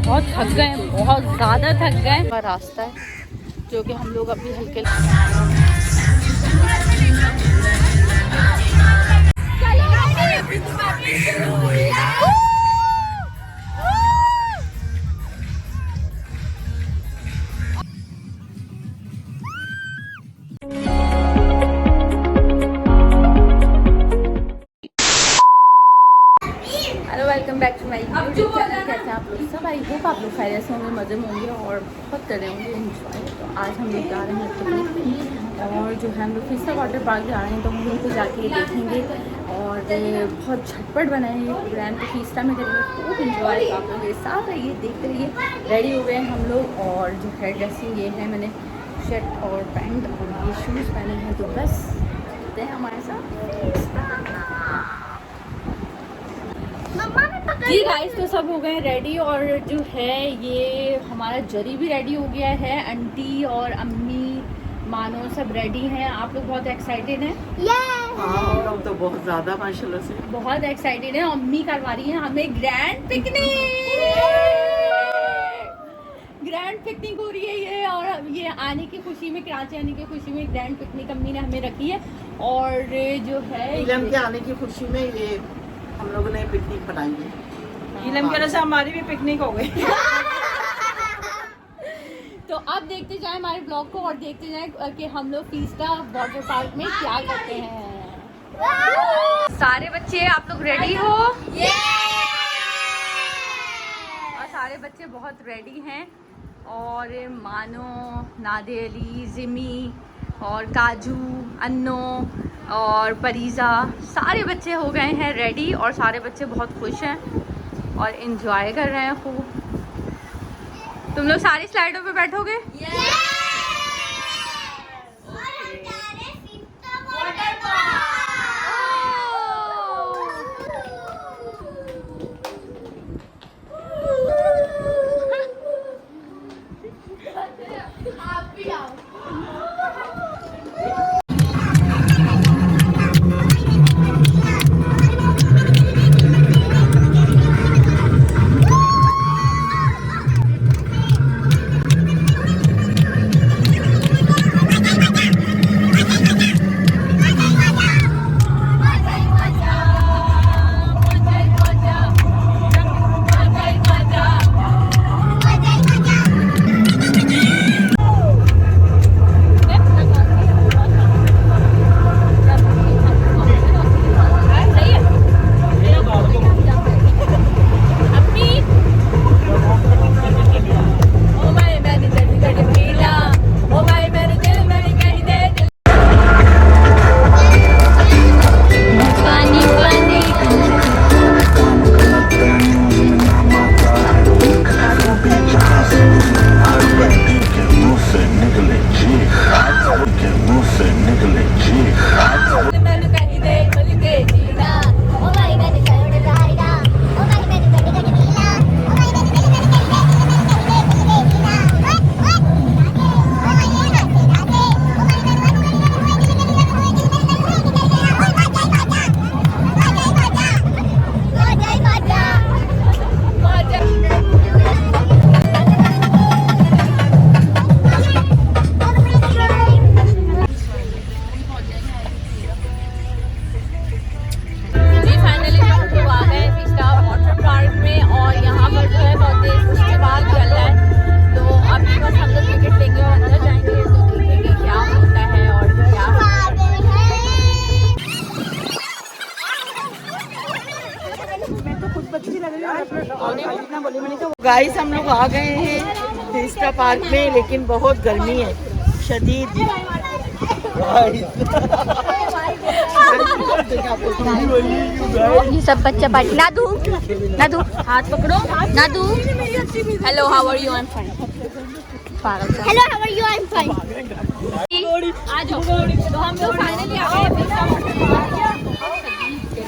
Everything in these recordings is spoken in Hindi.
बहुत थक गए, बहुत ज़्यादा थक गए। रास्ता है जो कि हम लोग अभी हल्के welcome back to my YouTube channel. कैसे हैं आप लोग सब? आई होप आप लोग खैरियत से होंगे, मज़े में होंगे और बहुत कर रहे होंगे एंजॉय। तो आज हम लोग जा रहे हैं पिकनिक पे और जो है हम लोग फिर से वाटर पार्क जा रहे हैं, तो हम वहीं पे जाके देखेंगे और बहुत झटपट बनाएंगे प्रोग्राम को फीस्टा में करेंगे, खूब इन्जॉय। आप लोग मेरे साथ रहिए, देखते रहिए। रेडी हो गए हैं हम लोग और जो है ड्रेसिंग ये है, मैंने शर्ट और पैंट और ये शूज़ पहने हैं, तो बस चलते हैं हमारे साथ। जी गाइस, तो सब हो गए रेडी और जो है ये हमारा जरी भी रेडी हो गया है। आंटी और अम्मी मानो सब रेडी हैं। आप लोग बहुत एक्साइटेड हैं? हाँ, हम तो बहुत ज़्यादा माशाल्लाह से बहुत एक्साइटेड हैं। अम्मी करवा रही हैं हमें ग्रैंड पिकनिक हो रही है ये, और ये आने की खुशी में, कराची आने की खुशी में ग्रैंड पिकनिक अम्मी ने हमें रखी है। और जो है इलम के आने की खुशी में ये हम लोगों ने पिकनिक बनाई है। इलम की वजह से हमारी भी पिकनिक हो गई। तो अब देखते जाएं हमारे ब्लॉग को और देखते जाएं कि हम लोग फीस्टा वाटर पार्क में क्या करते हैं। सारे बच्चे आप लोग रेडी हो? और सारे बच्चे बहुत रेडी हैं और मानो, नादे अली, जिमी और काजू, अन्नो और परीज़ा, सारे बच्चे हो गए हैं रेडी और सारे बच्चे बहुत खुश हैं और इन्जॉय कर रहे हैं खूब। तुम लोग सारी स्लाइडों पे बैठोगे? गाइस, हम लोग आ गए हैं फीस्टा पार्क में, लेकिन बहुत गर्मी है शदीद। ये सब बच्चा पार्टी। नादू, नादू हाथ पकड़ो। Nadu, hello, how are you? I am fine. Hello, how are you? I am fine. आ जाओ। तो हम लोग फाइनली आ गए फीस्टा वाटर पार्क,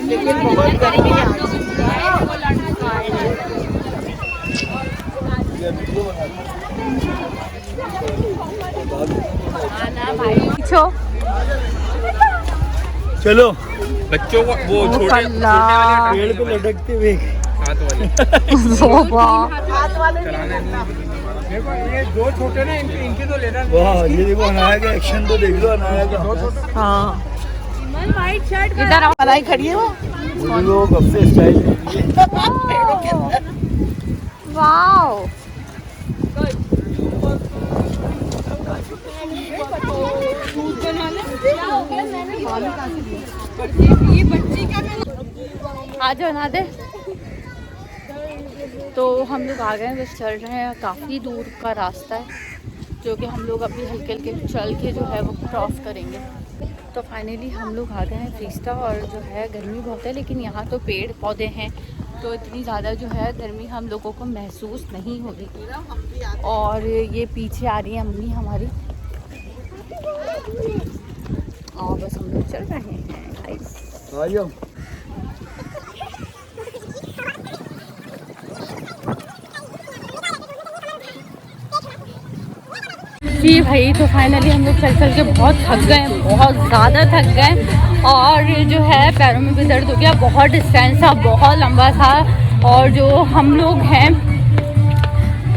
लेकिन बहुत गर्मी है। चलो बच्चों को वो छोटे पेड़ पे लटकते हुए हाथ वाले हाथ वाले देखो ये दो छोटे ना इनके तो लेना वाह ये देखो अनाया का एक्शन तो देख लो अनाया का। हाँ व्हाइट शर्ट इधर आओ, बनाई खड़ी है वो। वो कब से स्टाइल वाओ आ जाओ ना दे। तो हम लोग आ गए हैं, बस चल रहे हैं। काफ़ी दूर का रास्ता है जो कि हम लोग अभी हल्के हल्के चल के जो है वो क्रॉस करेंगे। तो फाइनली हम लोग आ गए हैं फ्रीस्टा। और जो है गर्मी बहुत है, लेकिन यहाँ तो पेड़ पौधे हैं तो इतनी ज़्यादा जो है गर्मी हम लोगों को महसूस नहीं हो रही। और ये पीछे आ रही है अम्मी हमारी, और बस हम लोग चल रहे हैं गाइस। आइयो जी भाई, तो फाइनली हम लोग चल चल के बहुत थक गए, बहुत ज़्यादा थक गए। और जो है पैरों में भी दर्द हो गया, बहुत डिस्टेंस था, बहुत लंबा था। और जो हम लोग हैं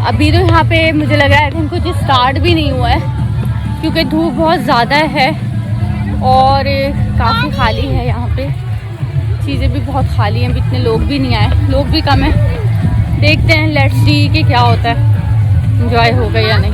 अभी तो यहाँ पे मुझे लग रहा है कि कुछ स्टार्ट भी नहीं हुआ है क्योंकि धूप बहुत ज़्यादा है और काफ़ी खाली है यहाँ पे। चीज़ें भी बहुत खाली हैं, इतने लोग भी नहीं आए, लोग भी कम हैं। देखते हैं, लेट्स सी कि क्या होता है, एंजॉय होगा या नहीं।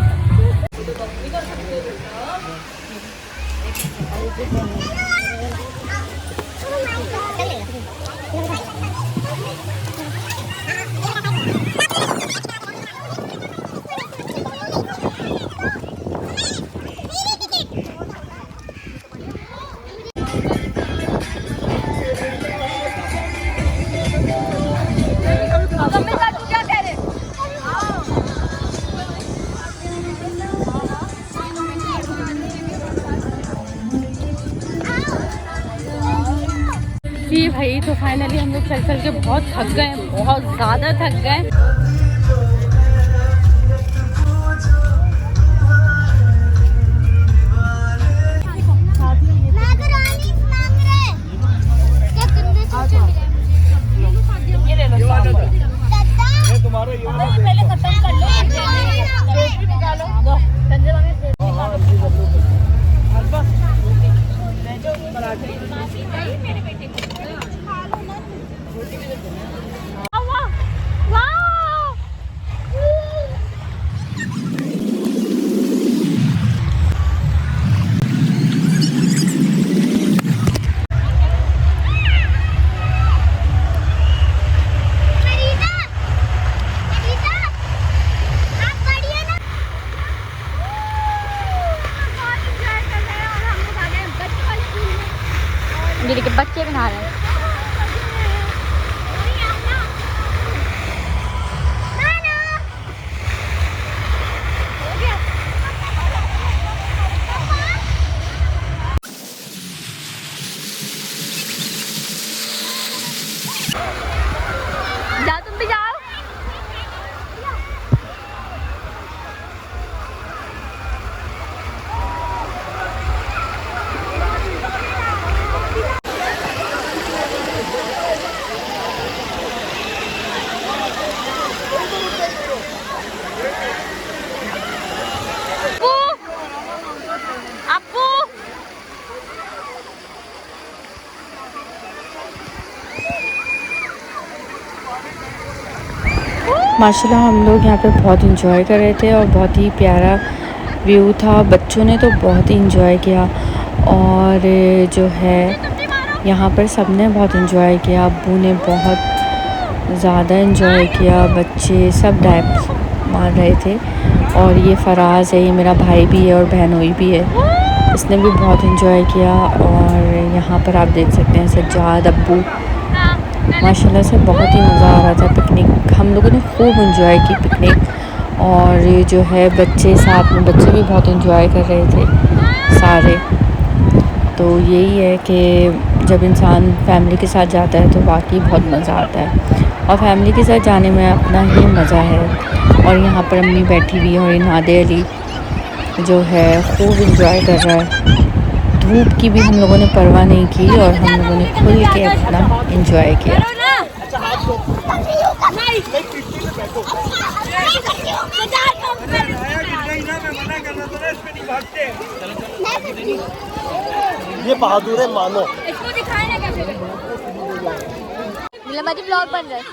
जी भाई, तो फाइनली हम लोग चल चल के बहुत थक गए, बहुत ज़्यादा थक गए। तुम्हारा पहले खत्म कर लो, मेरे के बच्चे भी नहा रहे हैं। जाओ, तुम भी जाओ। माशाल्लाह हम लोग यहाँ पे बहुत इंजॉय कर रहे थे और बहुत ही प्यारा व्यू था। बच्चों ने तो बहुत ही इंजॉय किया और जो है यहाँ पर सब ने बहुत इंजॉय किया। अब्बू ने बहुत ज़्यादा इंजॉय किया, बच्चे सब डाइव्स मार रहे थे। और ये फराज है, ये मेरा भाई भी है और बहनोई भी है, इसने भी बहुत इंजॉय किया। और यहाँ पर आप देख सकते हैं सज्जाद, अब्बू, माशाल्लाह से बहुत ही मज़ा आ रहा था। पिकनिक हम लोगों ने खूब इंजॉय की पिकनिक। और जो है बच्चे साथ में, बच्चे भी बहुत इंजॉय कर रहे थे सारे। तो यही है कि जब इंसान फैमिली के साथ जाता है तो वाकई बहुत मज़ा आता है और फैमिली के साथ जाने में अपना ही मज़ा है। और यहाँ पर अम्मी बैठी हुई है और नादे अली जो है खूब इंजॉय कर रहा है। धूप की भी हम लोगों ने परवाह नहीं की और हम लोगों ने खुल के अपना इंजॉय किया। ये बहादुर है मानो। इसको दिखाए ना कैसे नीलम ब्लॉग बन रहा है।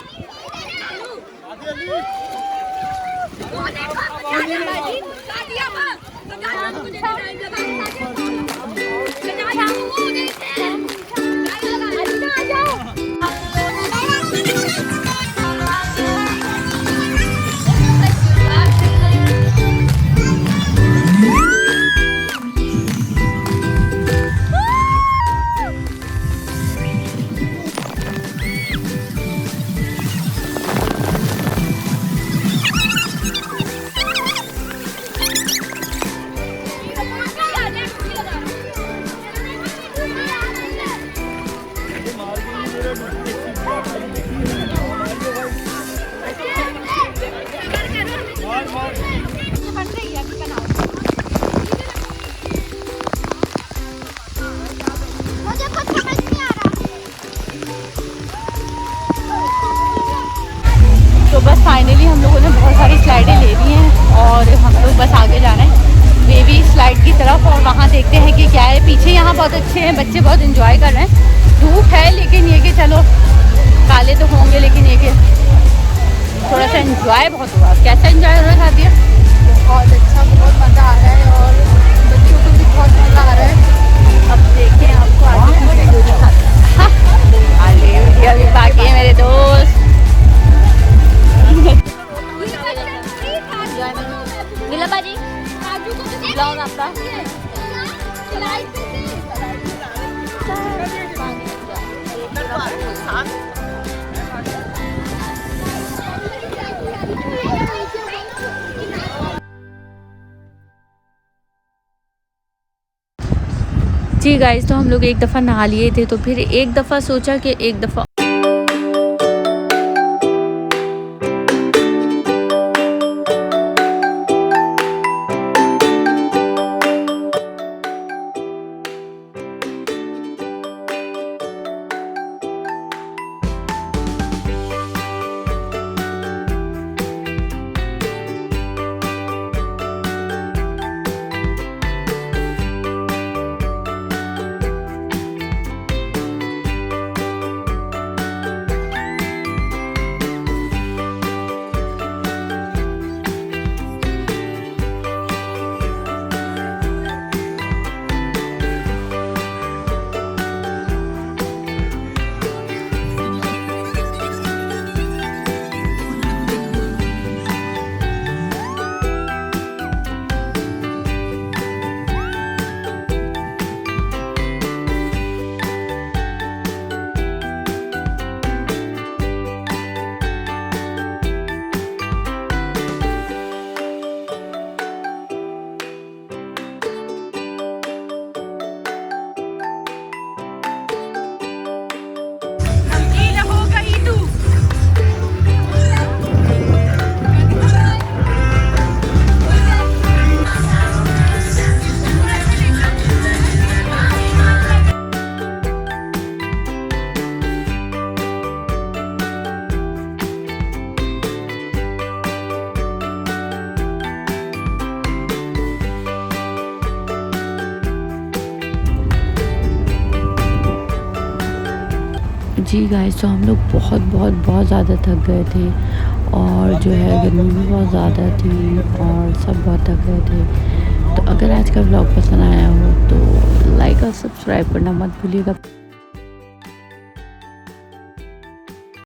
तो बस फाइनली हम लोगों ने बहुत सारी स्लाइडें ले ली हैं और हम लोग बस आगे जा रहे हैं बेबी स्लाइड की तरफ। और वहाँ देखते हैं कि क्या है। पीछे यहाँ बहुत अच्छे हैं, बच्चे बहुत एंजॉय कर रहे हैं। धूप है लेकिन ये कि चलो काले तो होंगे, लेकिन ये कि थोड़ा सा एंजॉय बहुत हुआ। कैसा एंजॉय हो रहा है शादी? बहुत अच्छा, बहुत मज़ा आ रहा है और बच्चों को भी बहुत मज़ा आ रहा है। अब देखें आपको आगे वीडियो दिखाते हैं। आगे वीडियो भी बाकी है मेरे दोस्त। नीलम बाजी ब्लॉग आपका। जी गाइस, तो हम लोग एक दफ़ा नहा लिए थे, तो फिर एक दफ़ा सोचा कि एक दफ़ा जी गाइस, तो हम लोग बहुत ज़्यादा थक गए थे और जो है गर्मी भी बहुत ज़्यादा थी और सब बहुत थक गए थे। तो अगर आज का व्लॉग पसंद आया हो तो लाइक और सब्सक्राइब करना मत भूलिएगा।